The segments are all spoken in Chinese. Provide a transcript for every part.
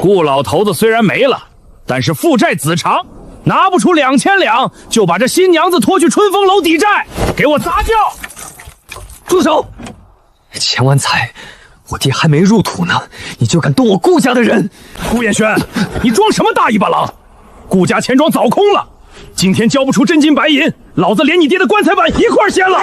顾老头子虽然没了，但是父债子偿，拿不出2000两，就把这新娘子拖去春风楼抵债，给我砸掉！住手！钱完财，我爹还没入土呢，你就敢动我顾家的人？顾彦轩，你装什么大尾巴狼？顾家钱庄早空了，今天交不出真金白银，老子连你爹的棺材板一块掀了！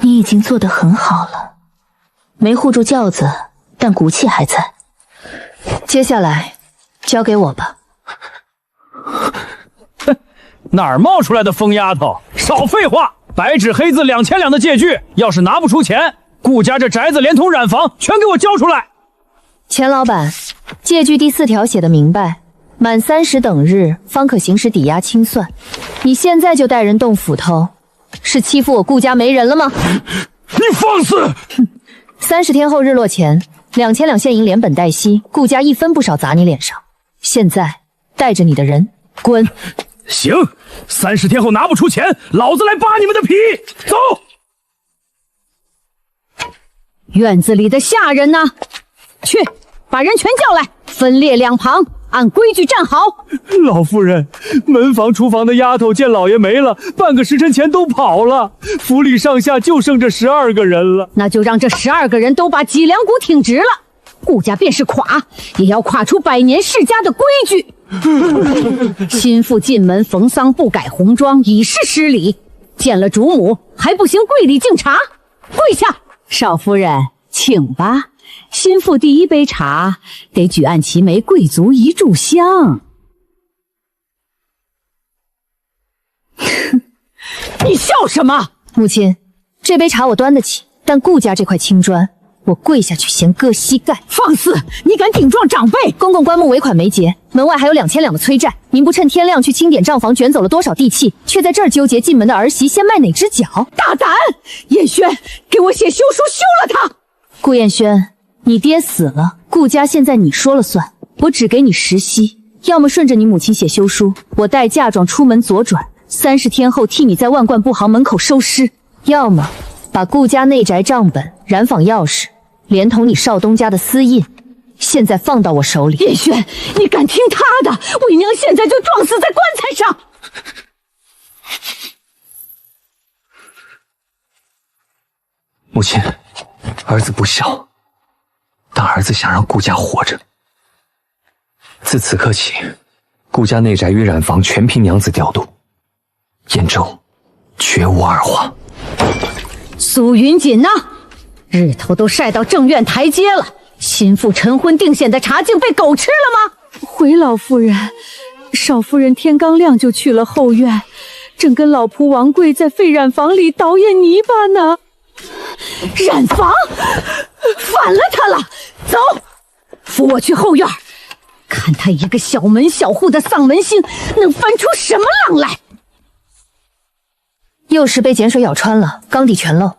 你已经做得很好了，没护住轿子，但骨气还在。接下来交给我吧。哪儿冒出来的疯丫头？少废话！白纸黑字2000两的借据，要是拿不出钱，顾家这宅子连同染房全给我交出来！钱老板，借据第4条写的明白，满30等日方可行使抵押清算。你现在就带人动斧头，是欺负我顾家没人了吗？你放肆！30天后日落前，2000两现银连本带息，顾家一分不少砸你脸上。现在带着你的人滚！行，30天后拿不出钱，老子来扒你们的皮！走！院子里的下人呢？去，把人全叫来，分列两旁，按规矩站好。老夫人，门房、厨房的丫头见老爷没了，半个时辰前都跑了，府里上下就剩这12个人了。那就让这12个人都把脊梁骨挺直了，顾家便是垮，也要垮出100年世家的规矩。心腹进门逢丧不改红妆，已是失礼。见了主母还不行，跪礼敬茶，跪下。少夫人，请吧。心腹第一杯茶，得举案齐眉，贵族一炷香。你笑什么？母亲，这杯茶我端得起，但顾家这块青砖，我跪下去先割膝盖。放肆！你敢顶撞长辈！公公棺木尾款没结，门外还有2000两的催债，您不趁天亮去清点账房，卷走了多少地契，却在这儿纠结进门的儿媳先迈哪只脚？大胆！彦轩，给我写休书，休了他！顾彦轩，你爹死了，顾家现在你说了算，我只给你10息，要么顺着你母亲写休书，我带嫁妆出门左转，30天后替你在万贯布行门口收尸，要么把顾家内宅账本、染坊钥匙，连同你少东家的私印，现在放到我手里。彦轩，你敢听他的？为娘现在就撞死在棺材上！母亲，儿子不孝，但儿子想让顾家活着。自此刻起，顾家内宅与染房全凭娘子调度，兖州绝无二话。苏云锦呢？日头都晒到正院台阶了，心腹晨昏定显的茶竟被狗吃了吗？回老夫人，少夫人天刚亮就去了后院，正跟老仆王贵在废染房里捣演泥巴呢。染房，反了他了！走，扶我去后院，看他一个小门小户的丧门星能翻出什么浪来。又是被碱水咬穿了，缸底全漏。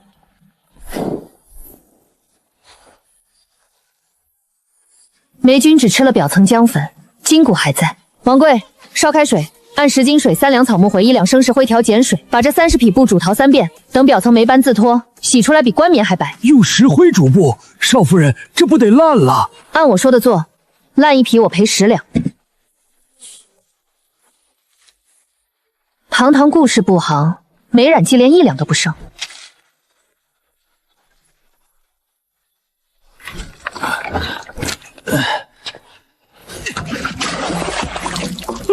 霉菌只吃了表层浆粉，筋骨还在。王贵，烧开水，按10斤水、3两草木灰、1两生石灰调碱水，把这30匹布煮淘3遍，等表层霉斑自脱，洗出来比冠冕还白。用石灰煮布，少夫人，这不得烂了？按我说的做，烂1匹我赔10两。堂堂顾氏布行，霉染剂连1两都不剩。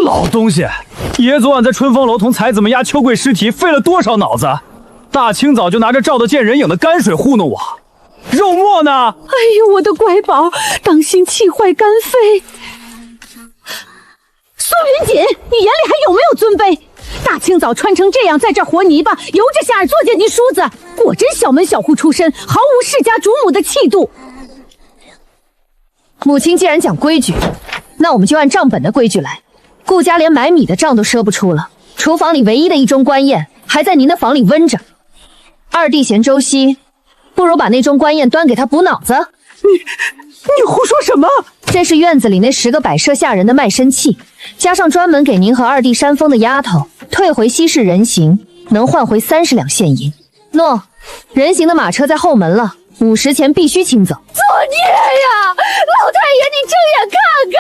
老东西，爷昨晚在春风楼同才子们压秋桂尸体，费了多少脑子？大清早就拿着照得见人影的泔水糊弄我，肉末呢？哎呦，我的乖宝，当心气坏肝肺！苏云锦，你眼里还有没有尊卑？大清早穿成这样，在这和泥巴，由着下儿作践你叔子，果真小门小户出身，毫无世家主母的气度。母亲既然讲规矩，那我们就按账本的规矩来。顾家连买米的账都赊不出了，厨房里唯一的一盅官宴还在您的房里温着。二弟嫌粥稀，不如把那盅官宴端给他补脑子。你胡说什么？这是院子里那10个摆设下人的卖身契，加上专门给您和二弟扇风的丫头，退回稀释人形，能换回30两现银。诺，人形的马车在后门了，5时前必须清走。作孽呀！老太爷，你睁眼看看，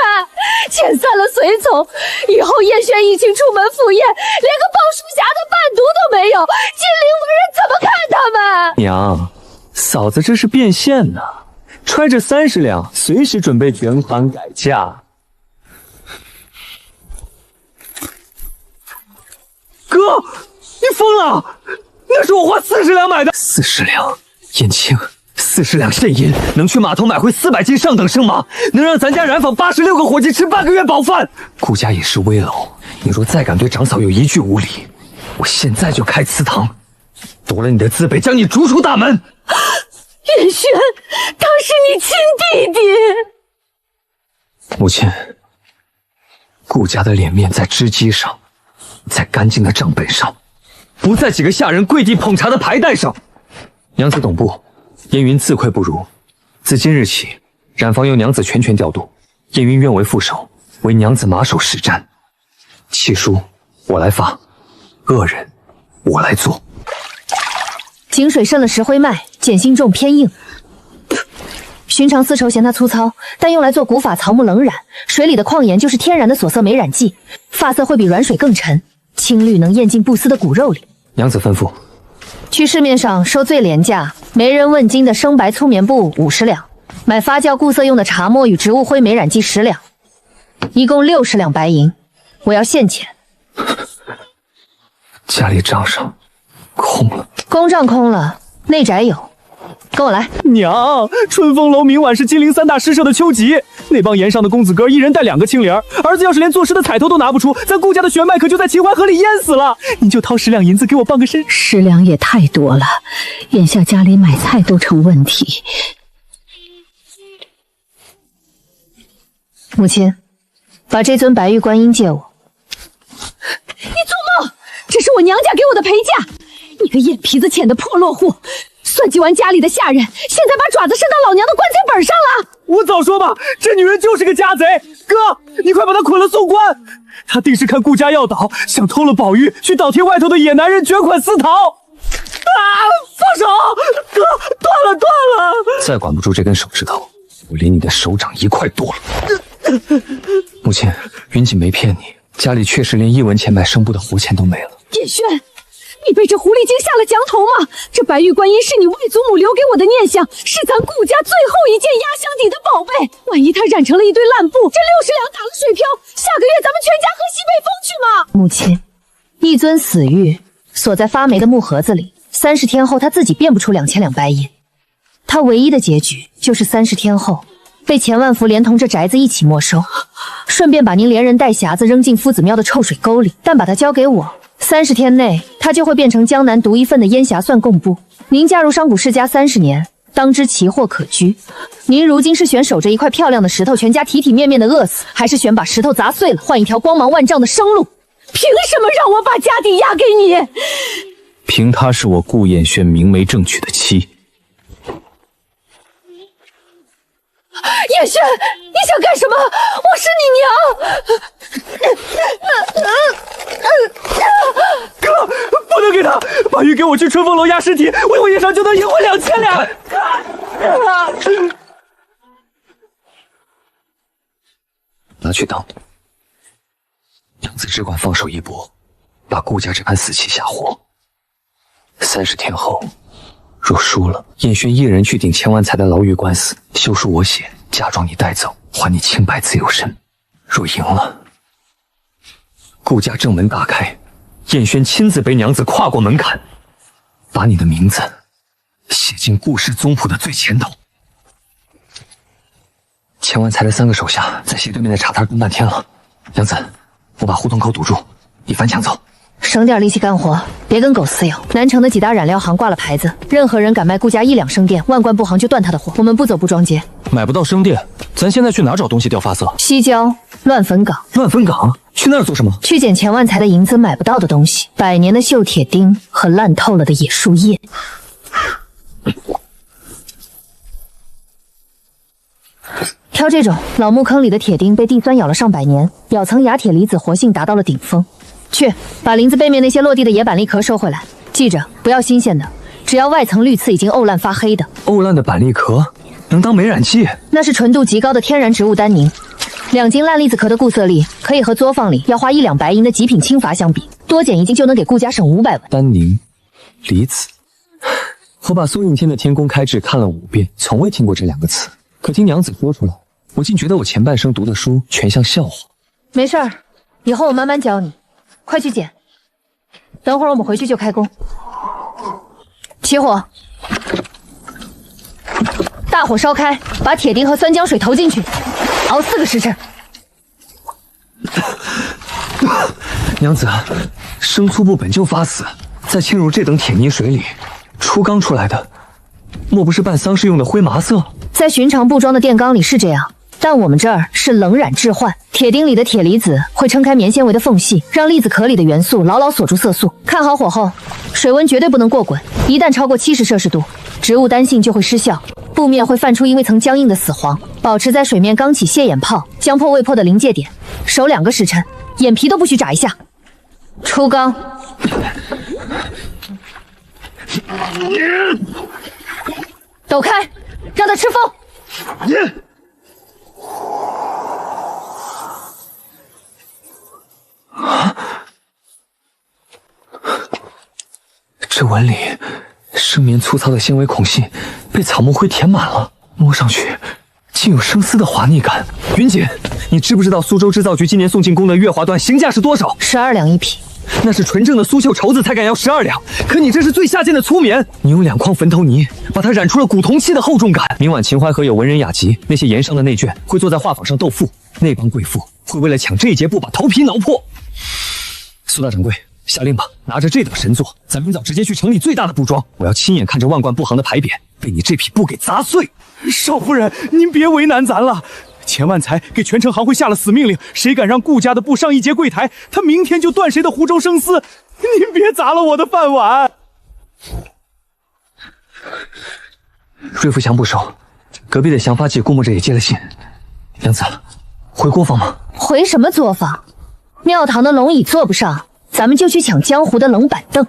遣散了随从，以后叶轩一情出门赴宴，连个鲍叔侠的伴读都没有，金陵文人怎么看他们？娘，嫂子这是变现呢，揣着30两，随时准备卷款改嫁。哥，你疯了！那是我花40两买的。40两，燕青，40两现银能去码头买回400斤上等生麻，能让咱家染坊86个伙计吃半个月饱饭。顾家也是危楼，你若再敢对长嫂有一句无礼，我现在就开祠堂，夺了你的字辈，将你逐出大门。燕轩，他是你亲弟弟。母亲，顾家的脸面在织机上，在干净的账本上，不在几个下人跪地捧茶的牌带上。娘子懂不？燕云自愧不如，自今日起，染坊由娘子全权调度，燕云愿为副手，为娘子马首是瞻。契书我来发，恶人我来做。井水渗了石灰脉，碱性重偏硬。寻常丝绸嫌它粗糙，但用来做古法草木冷染，水里的矿盐就是天然的锁色美染剂，发色会比软水更沉，青绿能咽进不丝的骨肉里。娘子吩咐。去市面上收最廉价、没人问津的生白粗棉布50两，买发酵固色用的茶末与植物灰美染剂10两，一共60两白银。我要现钱。家里账上空了，公账空了，内宅有。跟我来。娘，春风楼明晚是金陵3大诗社的秋集，那帮岩上的公子哥一人带2个青莲，儿子要是连作诗的彩头都拿不出，咱顾家的血脉可就在秦淮河里淹死了。您就掏10两银子给我办个身。10两也太多了，眼下家里买菜都成问题。母亲，把这尊白玉观音借我。你做梦！这是我娘家给我的陪嫁。你个眼皮子浅的破落户，算计完家里的下人，现在把爪子伸到老娘的棺材本上了。我早说吧，这女人就是个家贼。哥，你快把她捆了送官。她定是看顾家要倒，想偷了宝玉，去倒贴外头的野男人卷款私逃。啊！放手！哥，断了！再管不住这根手指头，我连你的手掌一块剁了。母亲，云锦没骗你，家里确实连1文钱买生布的活钱都没了。叶轩，你被这狐狸精下了降头吗？这白玉观音是你外祖母留给我的念想，是咱顾家最后一件压箱底的宝贝。万一它染成了一堆烂布，这60两打了水漂，下个月咱们全家喝西北风去吗？母亲，一尊死玉锁在发霉的木盒子里，30天后他自己变不出2000两白银。他唯一的结局就是30天后被钱万福连同这宅子一起没收，顺便把您连人带匣子扔进夫子庙的臭水沟里。但把它交给我，30天内他就会变成江南独一份的烟匣蒜贡布。您嫁入商贾世家30年，当知奇货可居。您如今是选守着一块漂亮的石头，全家体体面面的饿死，还是选把石头砸碎了，换一条光芒万丈的生路？凭什么让我把家底押给你？凭她是我顾燕轩明媒正娶的妻。叶轩，你想干什么？我是你娘！哥，不能给他，把玉给我去春风楼压尸体，为我一场就能赢回2000两。拿去当。娘子只管放手一搏，把顾家这盘死棋下活。30天后，若输了，燕轩一人去顶千万才的牢狱官司，休书我写，假装你带走，还你清白自由身。若赢了，顾家正门大开，燕轩亲自背娘子跨过门槛，把你的名字写进顾氏宗谱的最前头。千万才的3个手下在斜对面的茶摊蹲半天了，娘子，我把胡同口堵住，你反抢走。省点力气干活，别跟狗撕咬。南城的几大染料行挂了牌子，任何人敢卖顾家1两生锭，万贯布行就断他的货。我们不走不装街，买不到生锭，咱现在去哪找东西调发色？西郊乱坟岗。乱坟岗？去那儿做什么？去捡钱万财的银子买不到的东西，100年的锈铁钉和烂透了的野树叶。挑这种老木坑里的铁钉被地酸咬了上百年，表层亚铁离子活性达到了顶峰。去把林子背面那些落地的野板栗壳收回来，记着不要新鲜的，只要外层绿刺已经沤烂发黑的。沤烂的板栗壳能当美染剂？那是纯度极高的天然植物丹宁。2斤烂栗子壳的固色力可以和作坊里要花1两白银的极品青筏相比，多减1斤就能给顾家省500文。丹宁、离子，我把苏应天的《天工开志》看了5遍，从未听过这2个词。可听娘子说出来，我竟觉得我前半生读的书全像笑话。没事儿，以后我慢慢教你。快去捡，等会儿我们回去就开工。起火，大火烧开，把铁钉和酸浆水投进去，熬4个时辰。娘子，生粗布本就发死，再浸入这等铁泥水里，初刚出来的，莫不是办丧事用的灰麻色？在寻常布庄的电缸里是这样，但我们这儿是冷染置换。铁钉里的铁离子会撑开棉纤维的缝隙，让栗子壳里的元素牢牢锁住色素。看好火候，水温绝对不能过滚，一旦超过70摄氏度，植物单性就会失效，布面会泛出因为层僵硬的死黄。保持在水面刚起泄眼泡，将破未破的临界点，守2个时辰，眼皮都不许眨一下。出缸。抖开，让它吃风。这纹理，生棉粗糙的纤维孔隙被草木灰填满了，摸上去竟有生丝的滑腻感。云锦，你知不知道苏州织造局今年送进宫的月华缎行价是多少？12两1匹。那是纯正的苏绣绸子才敢要12两，可你这是最下贱的粗棉。你用2筐坟头泥把它染出了古铜器的厚重感。明晚秦淮河有文人雅集，那些盐商的内眷会坐在画舫上斗富，那帮贵妇会为了抢这一截布把头皮挠破。苏大掌柜，下令吧，拿着这等神作，咱明早直接去城里最大的布庄，我要亲眼看着万贯布行的牌匾被你这匹布给砸碎。少夫人，您别为难咱了。钱万才给全城行会下了死命令，谁敢让顾家的布上一节柜台，他明天就断谁的湖州生丝。您别砸了我的饭碗。瑞福祥不收，隔壁的祥发记顾墨这也接了信。娘子，回作坊吗？回什么作坊？庙堂的龙椅坐不上，咱们就去抢江湖的冷板凳。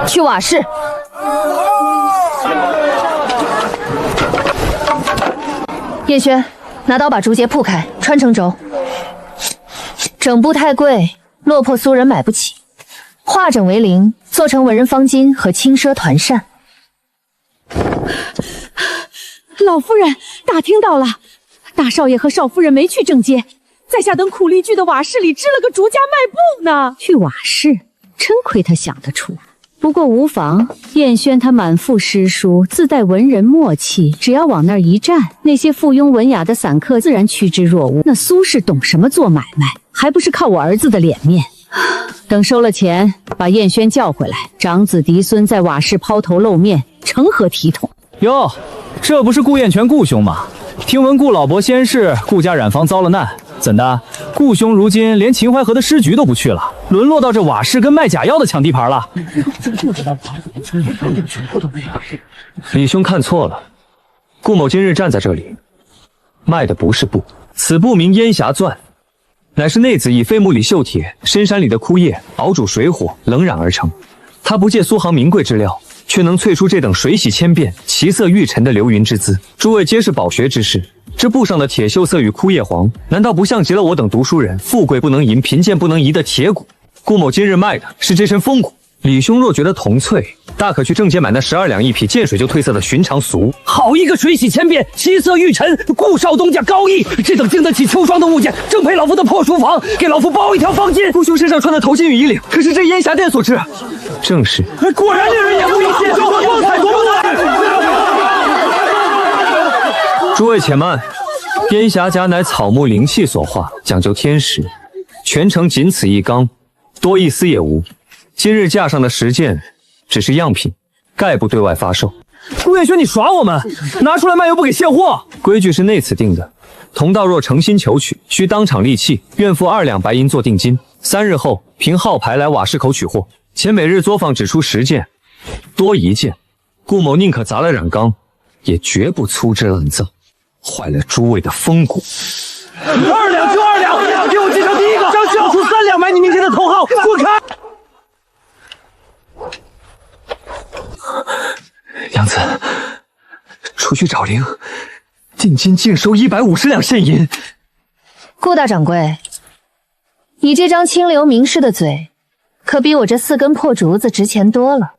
去瓦室。叶轩，拿刀把竹节铺开，穿成轴。整布太贵，落魄苏人买不起，化整为零，做成文人方巾和轻奢团扇。老夫人，打听到了，大少爷和少夫人没去正街，在下等苦力具的瓦室里支了个竹家卖布呢。去瓦室，真亏他想得出。不过无妨，燕轩他满腹诗书，自带文人默契，只要往那儿一站，那些附庸文雅的散客自然趋之若鹜。那苏氏懂什么做买卖，还不是靠我儿子的脸面。等收了钱，把燕轩叫回来，长子嫡孙在瓦室抛头露面，成何体统？哟，这不是顾燕全顾兄吗？听闻顾老伯仙逝，顾家染坊遭了难，怎的？顾兄如今连秦淮河的尸局都不去了，沦落到这瓦室跟卖假药的抢地盘了。李兄看错了，顾某今日站在这里，卖的不是布，此布名烟霞钻，乃是内子以飞木里锈铁、深山里的枯叶熬煮水火冷染而成。它不借苏杭名贵之料，却能萃出这等水洗千变、奇色玉沉的流云之姿。诸位皆是饱学之士，这布上的铁锈色与枯叶黄，难道不像极了我等读书人富贵不能淫、贫贱不能移的铁骨？顾某今日卖的是这身风骨。李兄若觉得铜粹，大可去正街买那12两1匹见水就褪色的寻常俗。好一个水洗千变、奇色玉沉，顾少东家高义，这等经得起秋霜的物件，正配老夫的破书房，给老夫包一条方巾。顾兄身上穿的头巾与衣领，可是这烟霞店所制？正是。果然令人眼目一新，光彩夺目。诸位且慢，烟霞甲乃草木灵气所化，讲究天时，全城仅此一缸，多一丝也无。今日架上的10件只是样品，概不对外发售。顾彦轩，你耍我们，拿出来卖又不给现货。规矩是内此定的，同道若诚心求取，需当场立契，愿付2两白银做定金，3日后凭号牌来瓦室口取货。且每日作坊只出10件，多1件，顾某宁可砸了染缸，也绝不粗制滥造。坏了诸位的风骨。2两就2两，给我介绍第一个，张兄出3两买你明天的头号，滚开！娘子，出去找灵，定金净收150两现银。顾大掌柜，你这张清流名士的嘴，可比我这4根破竹子值钱多了。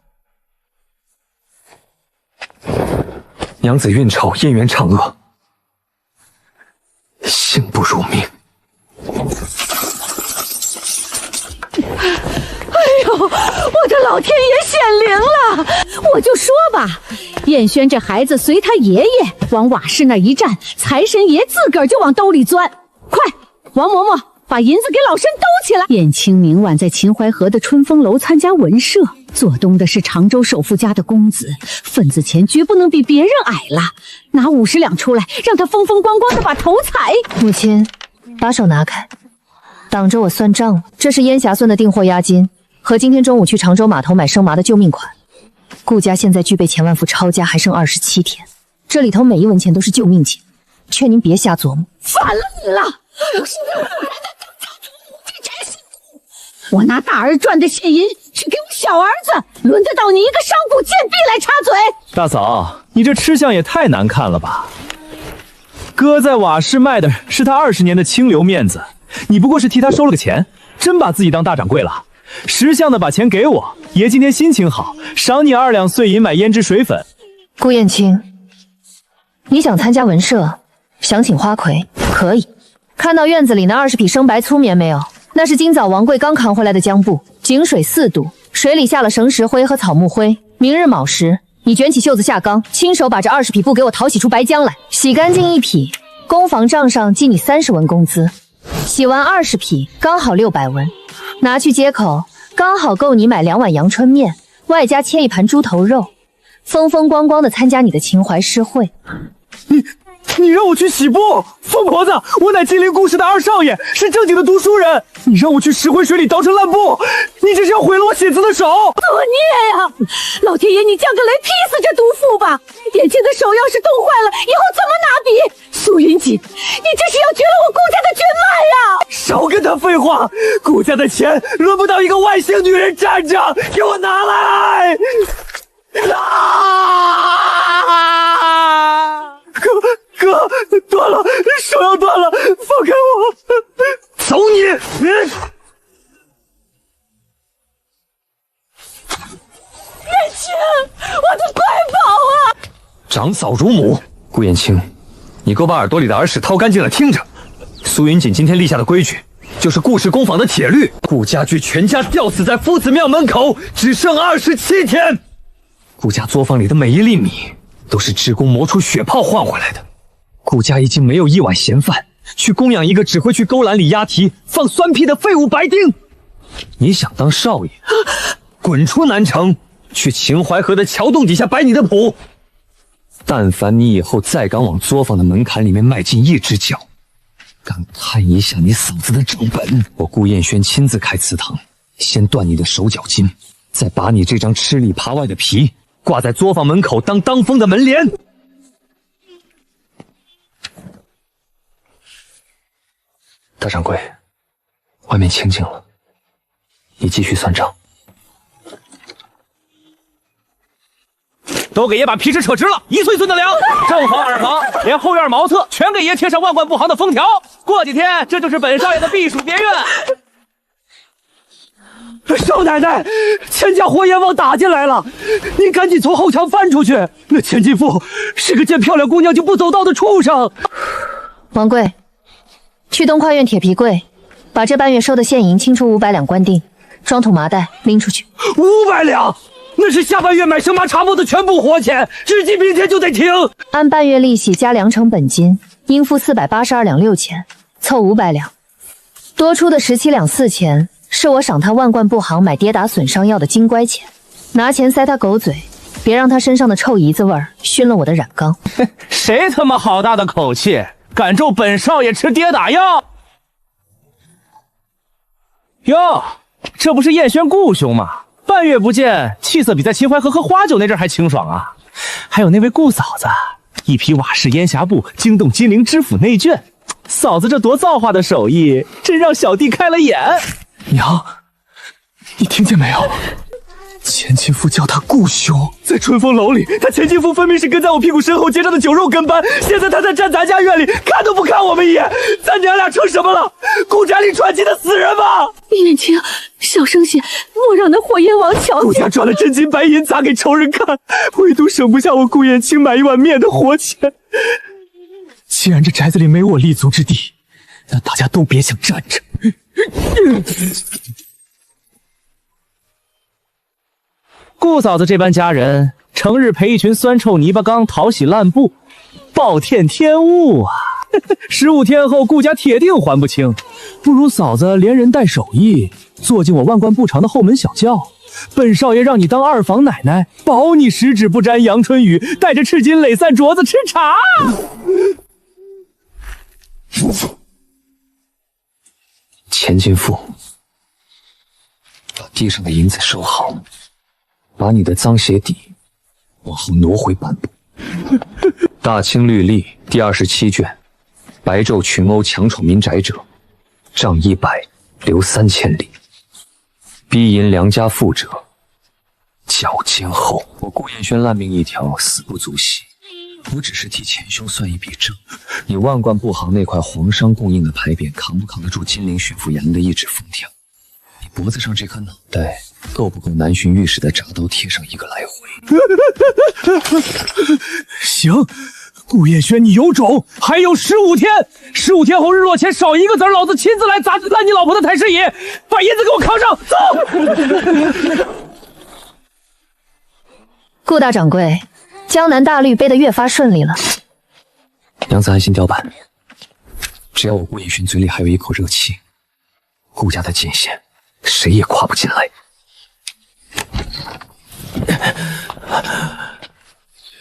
娘子运丑，燕缘惩恶，幸不辱命。哎呦，我的老天爷显灵了！我就说吧，燕轩这孩子随他爷爷往瓦室那一站，财神爷自个儿就往兜里钻。快，王嬷嬷，把银子给老身兜起来。燕青明晚在秦淮河的春风楼参加文社，做东的是常州首富家的公子，份子钱绝不能比别人矮了。拿50两出来，让他风风光光的把头踩。母亲，把手拿开，挡着我算账了。这是烟霞算的订货押金，和今天中午去常州码头买生麻的救命款。顾家现在具备钱万富抄家还剩27天，这里头每一文钱都是救命钱，劝您别瞎琢磨。反了你了！要是没有我来的当家主母亲真辛苦，我拿大儿赚的现银去给我小儿子，轮得到你一个商贾贱婢来插嘴？大嫂，你这吃相也太难看了吧！哥在瓦市卖的是他20年的清流面子，你不过是替他收了个钱，真把自己当大掌柜了。识相的把钱给我，爷今天心情好，赏你2两碎银买胭脂水粉。顾燕青，你想参加文社，想请花魁，可以。看到院子里那20匹生白粗棉没有？那是今早王贵刚扛回来的浆布，井水4度，水里下了绳石灰和草木灰。明日卯时，你卷起袖子下缸，亲手把这20匹布给我淘洗出白浆来，洗干净1匹，工房账上记你30文工资。洗完20匹，刚好600文，拿去街口，刚好够你买2碗阳春面，外加切1盘猪头肉，风风光光的参加你的秦淮诗会。你让我去洗布，疯婆子！我乃金陵故事的2少爷，是正经的读书人。你让我去石灰水里倒成烂布，你这是要毁了我写字的手！作孽呀！老天爷，你降个雷劈死这毒妇吧！眼睛的手要是冻坏了，以后怎么拿笔？苏云锦，你这是要绝了我顾家的血脉呀！少跟他废话，顾家的钱轮不到一个外姓女人占着，给我拿来！哥，断了，手要断了，放开我！走你！燕青，我的乖宝啊！长嫂如母，顾燕青，你给我把耳朵里的耳屎掏干净了，听着。苏云锦今天立下的规矩，就是顾氏工坊的铁律，顾家驹全家吊死在夫子庙门口，只剩27天。顾家作坊里的每一粒米，都是职工磨出血泡换回来的。顾家已经没有1碗闲饭，去供养一个只会去勾栏里押题、放酸屁的废物白丁。你想当少爷，滚出南城，去秦淮河的桥洞底下摆你的谱。但凡你以后再敢往作坊的门槛里面迈进1只脚，敢探一下你嫂子的账本，我顾燕轩亲自开祠堂，先断你的手脚筋，再把你这张吃里扒外的皮挂在作坊门口当风的门帘。大掌柜，外面清静了，你继续算账。都给爷把皮尺扯直了，1寸寸的量，正房2房，连后院茅厕全给爷贴上万贯不行的封条。过几天，这就是本少爷的避暑别院。少奶奶，钱家活阎王打进来了，您赶紧从后墙翻出去。那千金妇是个见漂亮姑娘就不走道的畜生。王贵，去东跨院铁皮柜，把这半月收的现银清出500两官锭，装土麻袋拎出去。500两，那是下半月买生麻茶布的全部活钱，日记明天就得停。按半月利息加2成本金，应付482两6钱，凑500两。多出的17两4钱。是我赏他万贯布行买跌打损伤药的金乖钱，拿钱塞他狗嘴，别让他身上的臭姨子味儿熏了我的染缸。谁他妈好大的口气，敢咒本少爷吃跌打药？哟，这不是燕轩顾兄吗？半月不见，气色比在秦淮河喝花酒那阵还清爽啊！还有那位顾嫂子，一匹瓦氏烟霞布惊动金陵知府内眷。嫂子这多造化的手艺，真让小弟开了眼。娘，你听见没有？钱金富叫他顾兄，在春风楼里，他钱金富分明是跟在我屁股身后结账的酒肉跟班，现在他在站咱家院里，看都不看我们一眼，咱娘俩成什么了？顾家里传奇的死人吗？燕青，小声些，莫让那火焰王瞧见。顾家赚了真金白银砸给仇人看，唯独省不下我顾燕青买一碗面的活钱。既然这宅子里没我立足之地，那大家都别想站着。顾嫂子这般佳人，成日陪一群酸臭泥巴缸淘洗烂布，暴殄天物啊！15天后顾家铁定还不清，不如嫂子连人带手艺，坐进我万贯步长的后门小轿，本少爷让你当二房奶奶，保你十指不沾阳春雨，带着赤金垒散镯子吃茶。钱金富，把地上的银子收好，把你的脏鞋底往后挪回半步。大清律例第27卷，白昼群殴强闯民宅者，杖100，流3000里；逼淫良家妇者，绞监后。我顾彦轩烂命一条，死不足惜。我只是替前兄算一笔账，你万贯布行那块皇商供应的牌匾，扛不扛得住金陵巡抚衙门的一纸封条？你脖子上这颗脑袋，够不够南巡御史的铡刀贴上一个来回？行，顾彦轩，你有种！还有15天，15天后日落前少一个子，老子亲自来砸烂你老婆的太师椅，把银子给我扛上，走！顾大掌柜，江南大律背得越发顺利了。娘子安心雕板，只要我顾彦轩嘴里还有一口热气，顾家的界限谁也跨不进来。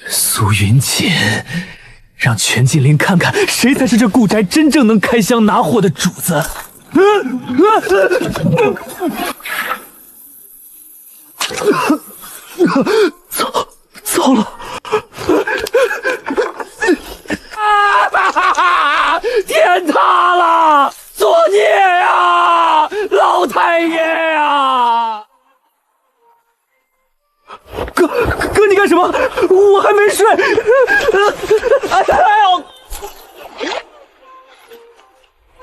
苏云锦，让全金陵看看谁才是这顾宅真正能开箱拿货的主子。糟了！天塌了！作孽呀！老太爷呀！哥，你干什么？我还没睡。哎呦！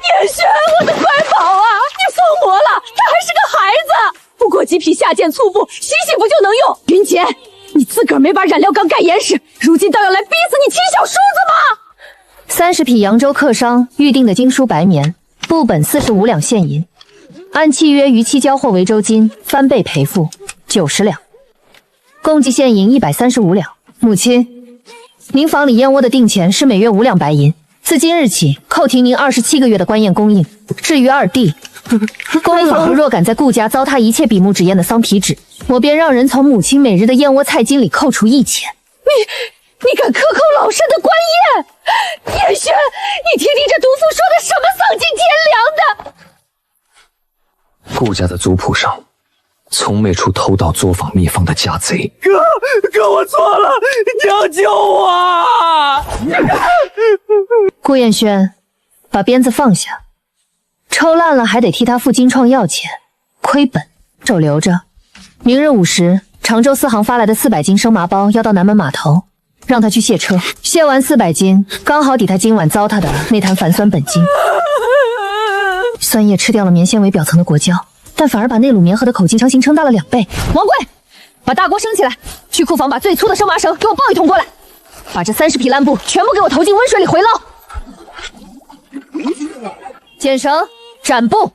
燕轩，我的乖宝啊，你疯魔了！他还是个孩子，不过几匹下贱粗布，洗洗不就能用？云姐，你自个儿没把染料缸盖严实，如今倒要来逼死你亲小叔子吗？ 30匹扬州客商预定的经书白棉，布本45两现银，按契约逾期交货为州金，翻倍赔付90两，共计现银135两。母亲，您房里燕窝的定钱是每月5两白银，自今日起扣停您27个月的官宴供应。至于二弟，公府若敢在顾家糟蹋一切笔目纸砚的桑皮纸，我便让人从母亲每日的燕窝菜金里扣除1钱。你敢克扣老身的官宴？燕轩，你听听这毒妇说的什么丧尽天良的！顾家的族谱上，从没出偷盗作坊秘方的家贼。哥，我错了，娘救我！顾彦轩，把鞭子放下，抽烂了还得替他付金创药钱，亏本，手留着。明日午时，常州4行发来的400斤生麻包要到南门码头。 让他去卸车，卸完400斤，刚好抵他今晚糟蹋的那坛矾酸苯金。酸液吃掉了棉纤维表层的果胶，但反而把内卤棉盒的口径强行撑大了2倍。王贵，把大锅升起来，去库房把最粗的生麻绳给我抱一桶过来，把这30匹烂布全部给我投进温水里回捞。剪绳，斩布。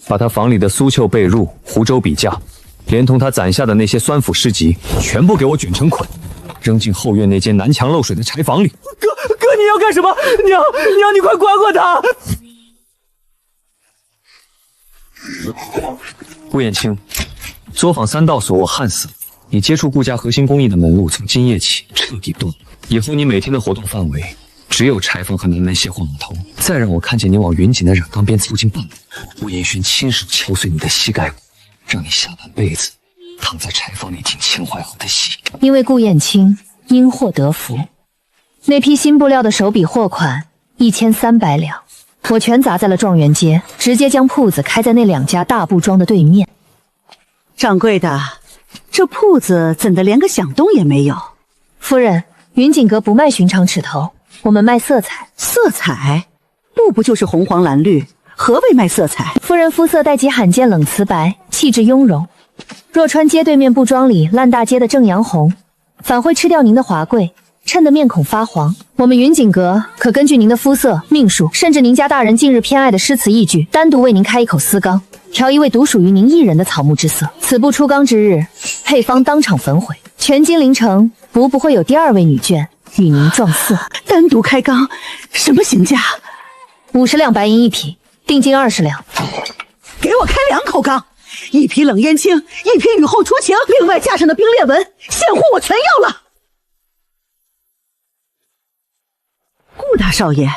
把他房里的苏绣被褥、湖州笔架，连同他攒下的那些酸腐诗集，全部给我卷成捆，扔进后院那间南墙漏水的柴房里。哥，你要干什么？娘，你快管管他！顾彦清，作坊3道锁我焊死了，你接触顾家核心工艺的门路，从今夜起彻底断了。以后你每天的活动范围只有柴房和南门邪皇老头。再让我看见你往云锦的染缸边凑近半步，顾烟轩亲手敲碎你的膝盖骨，让你下半辈子躺在柴房里听秦怀后的戏。因为顾燕青因祸得福，那批新布料的手笔货款1300两，我全砸在了状元街，直接将铺子开在那2家大布庄的对面。掌柜的，这铺子怎的连个响动也没有？夫人，云锦阁不卖寻常尺头，我们卖色彩。色彩？布不就是红黄蓝绿？何为卖色彩？夫人肤色带极罕见冷瓷白，气质雍容。若穿街对面布庄里烂大街的正阳红，反会吃掉您的华贵，衬得面孔发黄。我们云锦阁可根据您的肤色、命数，甚至您家大人近日偏爱的诗词义句，单独为您开一口私缸，调一味独属于您一人的草木之色。此布出缸之日，配方当场焚毁，全金陵城不会有第2位女眷与您撞色。单独开缸，什么行价？50两白银一匹，定金20两。给我开2口缸，一匹冷烟青，一匹雨后初晴，另外架上的冰裂纹、现货我全要了。顾大少爷，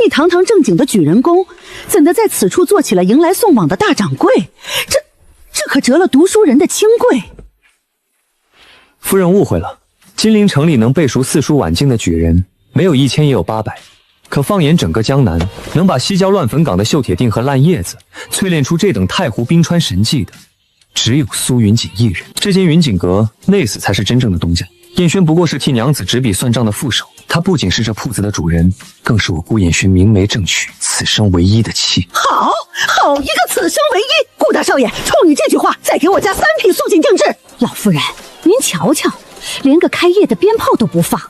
你堂堂正经的举人公，怎的在此处做起了迎来送往的大掌柜？这可折了读书人的清贵。夫人误会了，金陵城里能背熟四书晚经的举人，没有1000也有800。可放眼整个江南，能把西郊乱坟岗的绣铁锭和烂叶子淬炼出这等太湖冰川神技的，只有苏云锦一人。这间云锦阁累死才是真正的东家，燕轩不过是替娘子执笔算账的副手。他不仅是这铺子的主人，更是我顾燕轩明媒正娶、此生唯一的妻。好一个此生唯一！顾大少爷，冲你这句话，再给我加3匹素锦定制。老夫人，您瞧瞧，连个开业的鞭炮都不放，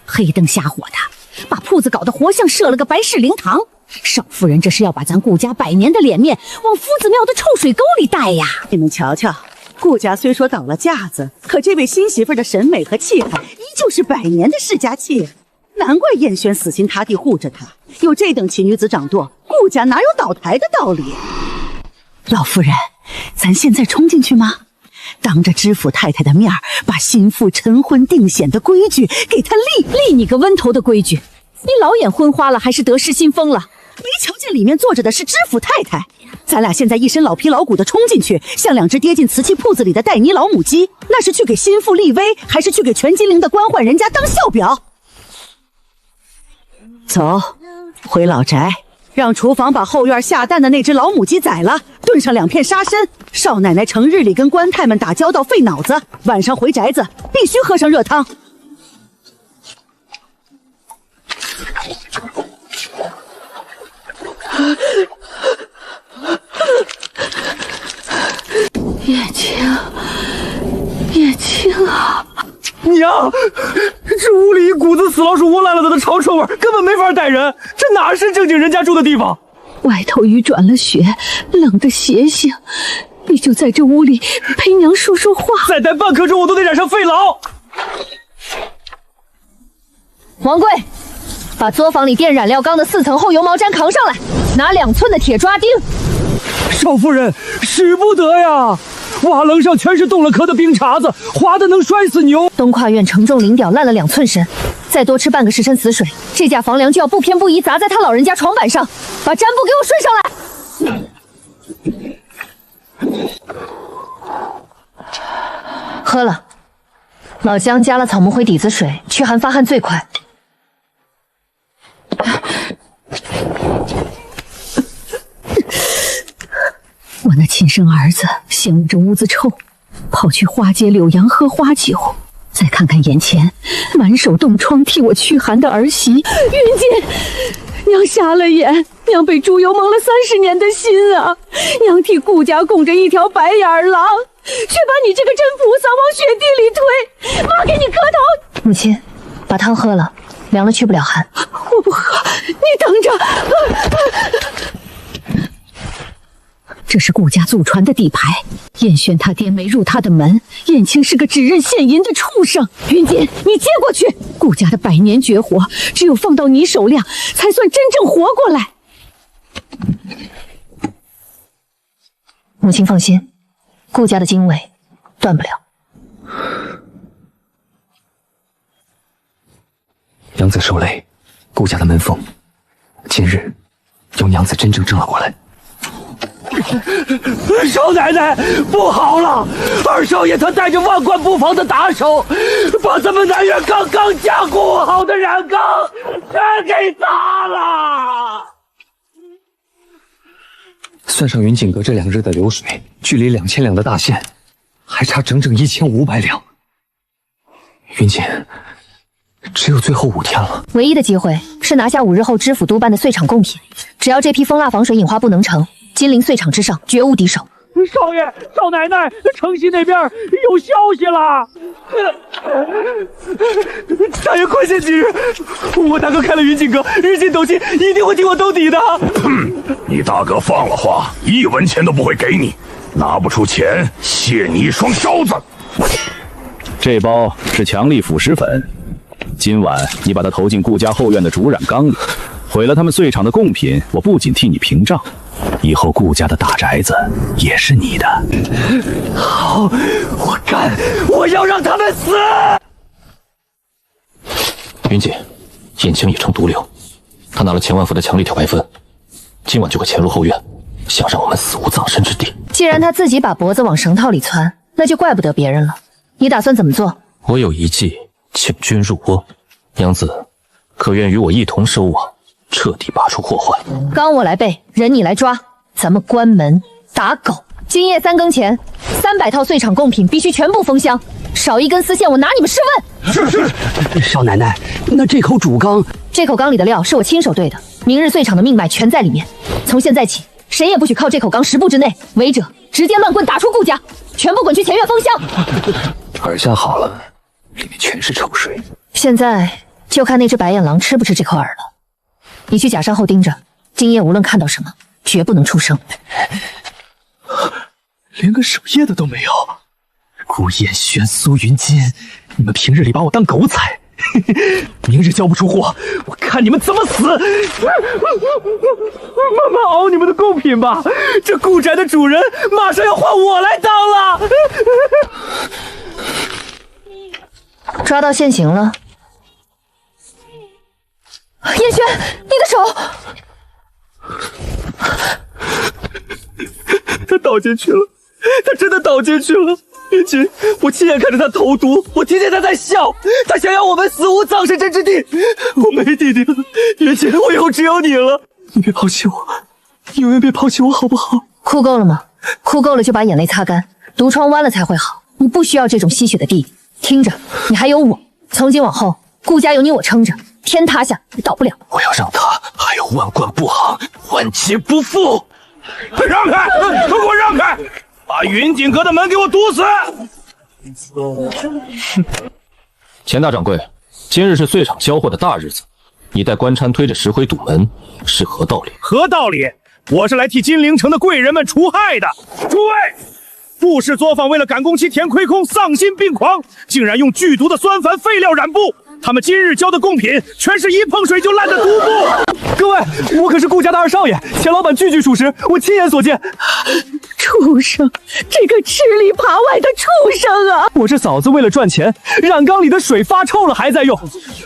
黑灯瞎火的，把铺子搞得活像设了个白事灵堂。少夫人这是要把咱顾家100年的脸面往夫子庙的臭水沟里带呀！你们瞧瞧，顾家虽说倒了架子，可这位新媳妇的审美和气派依旧是100年的世家气。难怪燕轩死心塌地护着她，有这等奇女子掌舵，顾家哪有倒台的道理？老夫人，咱现在冲进去吗？当着知府太太的面把心腹晨昏定显的规矩给她立你个温头的规矩！你老眼昏花了，还是得失心疯了？没瞧见里面坐着的是知府太太？咱俩现在一身老皮老骨的冲进去，像2只跌进瓷器铺子里的带泥老母鸡，那是去给心腹立威，还是去给全金陵的官宦人家当笑表？走，回老宅，让厨房把后院下蛋的那只老母鸡宰了，炖上2片沙参。少奶奶成日里跟官太们打交道费脑子，晚上回宅子必须喝上热汤。叶青啊！娘，这屋里一股子死老鼠窝烂了的潮臭味，根本没法待人。这哪是正经人家住的地方？外头雨转了雪，冷得邪性，你就在这屋里陪娘说说话。再待半刻钟，我都得染上肺痨。王贵，把作坊里垫染料缸的4层厚油毛毡扛上来，拿2寸的铁抓钉。少夫人，使不得呀！瓦楞上全是冻了壳的冰碴子，滑的能摔死牛。东跨院承重灵屌烂了2寸深，再多吃半个时辰死水，这架房梁就要不偏不倚砸在他老人家床板上。把毡布给我顺上来。喝了，老姜加了草木灰底子水，驱寒发汗最快。我那亲生儿子嫌我这屋子臭，跑去花街柳阳喝花酒。再看看眼前满手冻疮替我驱寒的儿媳云锦，娘瞎了眼，娘被猪油蒙了30年的心啊！娘替顾家供着一条白眼狼，却把你这个真菩萨往雪地里推。妈给你磕头。母亲，把汤喝了，凉了去不了寒。我不喝，你等着。这是顾家祖传的底牌，燕轩他爹没入他的门，燕青是个只认现银的畜生。云锦，你接过去。顾家的100年绝活，只有放到你手量，才算真正活过来。母亲放心，顾家的经纬断不了。娘子受累，顾家的门风，今日由娘子真正正了过来。少奶奶，不好了！二少爷他带着万贯布防的打手，把咱们南院刚刚加固好的染缸全给砸了。算上云锦阁这2日的流水，距离2000两的大限还差整整1500两。云锦，只有最后5天了。唯一的机会是拿下5日后知府督办的岁场贡品，只要这批蜂蜡防水引花布能成，金陵岁场之上绝无敌手。少爷、少奶奶，城西那边有消息了。大爷宽限几日，我大哥开了云锦阁，日进斗金，一定会替我兜底的。你大哥放了话，1文钱都不会给你，拿不出钱，卸你一双刀子。这包是强力腐蚀粉，今晚你把它投进顾家后院的主染缸里，毁了他们岁场的贡品，我不仅替你平账，以后顾家的大宅子也是你的。好，我干！我要让他们死！云锦，燕青已成毒瘤，他拿了千万副的强力挑白粉，今晚就会潜入后院，想让我们死无葬身之地。既然他自己把脖子往绳套里窜，那就怪不得别人了。你打算怎么做？我有一计，请君入瓯，娘子可愿与我一同收网，彻底拔出祸患？纲我来背，人你来抓，咱们关门打狗。今夜3更前，300套岁场贡品必须全部封箱，少一根丝线，我拿你们试问。是。少奶奶，那这口主缸，这口缸里的料是我亲手兑的，明日岁场的命脉全在里面。从现在起，谁也不许靠这口缸10步之内，违者直接乱棍打出顾家，全部滚去前院封箱。耳下好了，里面全是臭水。现在就看那只白眼狼吃不吃这口饵了。你去假山后盯着，今夜无论看到什么，绝不能出声。连个守夜的都没有。顾燕轩、苏云锦，你们平日里把我当狗踩，明日交不出货，我看你们怎么死！慢慢熬你们的贡品吧，这顾宅的主人马上要换我来当了。抓到现行了。燕轩，你的手！他倒进去了，他真的倒进去了。云锦，我亲眼看着他投毒，我听见他在笑，他想要我们死无葬身之地。我没弟弟了，云锦，我以后只有你了，你别抛弃我，永远别抛弃我，好不好？哭够了吗？哭够了就把眼泪擦干，毒疮弯了才会好。你不需要这种吸血的弟弟。听着，你还有我，从今往后，顾家有你我撑着，天塌下也倒不了。我要让他还有万贯布行，万劫不复。让开！都给我让开！把云锦阁的门给我堵死！钱大掌柜，今日是岁场交货的大日子，你带官差推着石灰堵门，是何道理？何道理？我是来替金陵城的贵人们除害的。诸位，傅氏作坊为了赶工期填亏空，丧心病狂，竟然用剧毒的酸钒废料染布。他们今日交的贡品，全是一碰水就烂的毒布。各位，我可是顾家的二少爷，钱老板句句属实，我亲眼所见。畜生，这个吃里扒外的畜生啊！我这嫂子为了赚钱，染缸里的水发臭了还在用，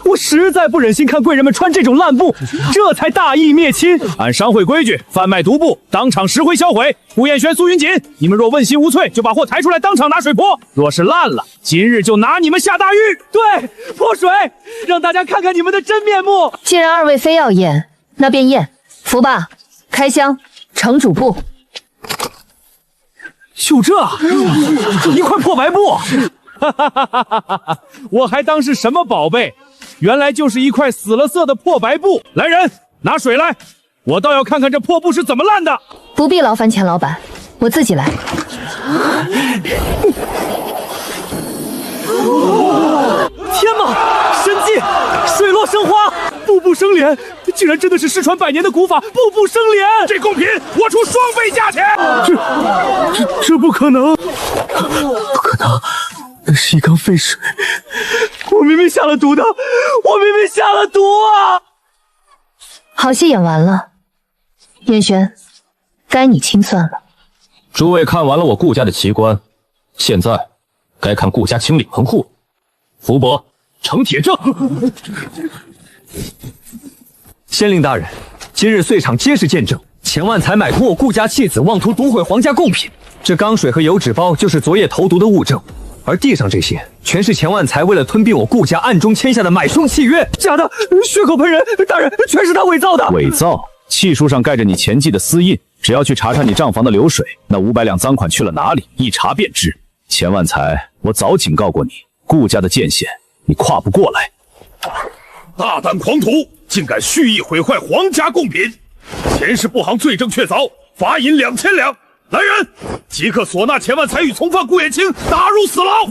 我实在不忍心看贵人们穿这种烂布，这才大义灭亲。按商会规矩，贩卖毒布当场石灰销毁。顾彦轩、苏云锦，你们若问心无愧，就把货抬出来当场拿水泼；若是烂了，今日就拿你们下大狱。对，泼水，让大家看看你们的真面目。既然二位非要验，那便验。福吧，开箱盛主布。就这，一块破白布，我还当是什么宝贝，原来就是一块死了色的破白布。来人，拿水来，我倒要看看这破布是怎么烂的。不必劳烦钱老板，我自己来。天哪，神迹，水落生花，步步生莲，竟然真的是失传100年的古法，步步生莲。这贡品我出双倍价钱。这不可能，不可能，那是一缸废水，我明明下了毒的，我明明下了毒啊！好戏演完了，燕轩，该你清算了。诸位看完了我顾家的奇观，现在该看顾家清理门户。福伯，呈铁证。县令大人，今日岁场皆是见证，钱万才买通我顾家弃子，妄图夺毁皇家贡品。这钢水和油纸包就是昨夜投毒的物证，而地上这些全是钱万才为了吞并我顾家暗中签下的买凶契约。假的，血口喷人，大人，全是他伪造的。伪造？契书上盖着你前妻的私印，只要去查查你账房的流水，那500两赃款去了哪里，一查便知。钱万才，我早警告过你，顾家的界限你跨不过来。大胆狂徒，竟敢蓄意毁坏皇家贡品！钱氏布行罪证确凿，罚银2000两。来人，即刻索纳钱万才与从犯顾衍清打入死牢！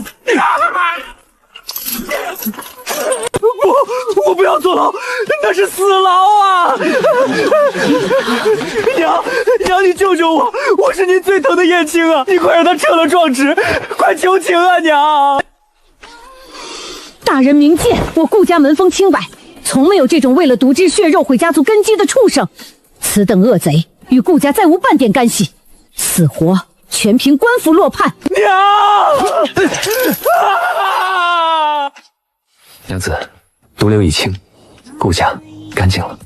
我不要坐牢，那是死牢啊！娘，你救救我！我是您最疼的燕青啊！你快让他撤了状纸，快求情啊，娘！大人明鉴，我顾家门风清白，从没有这种为了毒汁血肉毁家族根基的畜生。此等恶贼与顾家再无半点干系，死活全凭官府落判。娘！娘子，毒瘤已清，顾家干净了。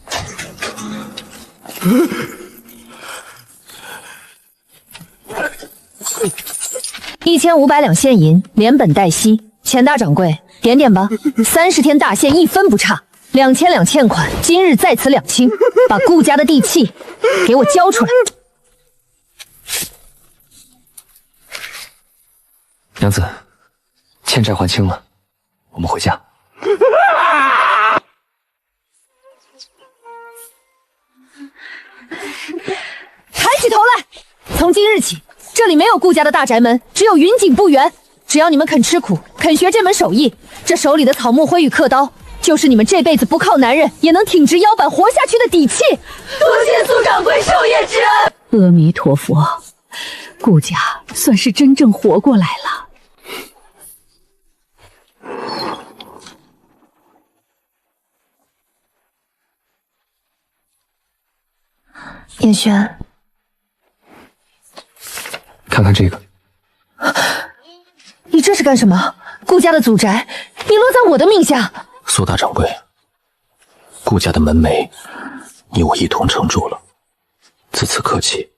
1500两现银，连本带息。钱大掌柜，点点吧，30天大限，一分不差。2000两欠款，今日在此两清。把顾家的地契给我交出来。娘子，欠债还清了，我们回家。抬起头来！从今日起，这里没有顾家的大宅门，只有云锦不园。只要你们肯吃苦，肯学这门手艺，这手里的草木灰与刻刀，就是你们这辈子不靠男人也能挺直腰板活下去的底气。多谢苏掌柜授业之恩。阿弥陀佛，顾家算是真正活过来了。燕轩，看看这个。你这是干什么？顾家的祖宅，你落在我的名下。苏大掌柜，顾家的门楣，你我一同撑住了。自此刻起，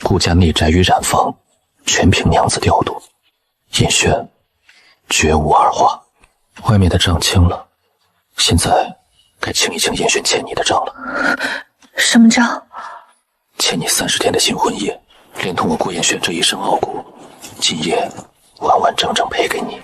顾家内宅与染房全凭娘子调度，燕轩绝无二话。外面的账清了，现在该清一清燕轩欠你的账了。什么账？欠你30天的新婚夜，连同我顾燕轩这一生傲骨，今夜完完整整赔给你。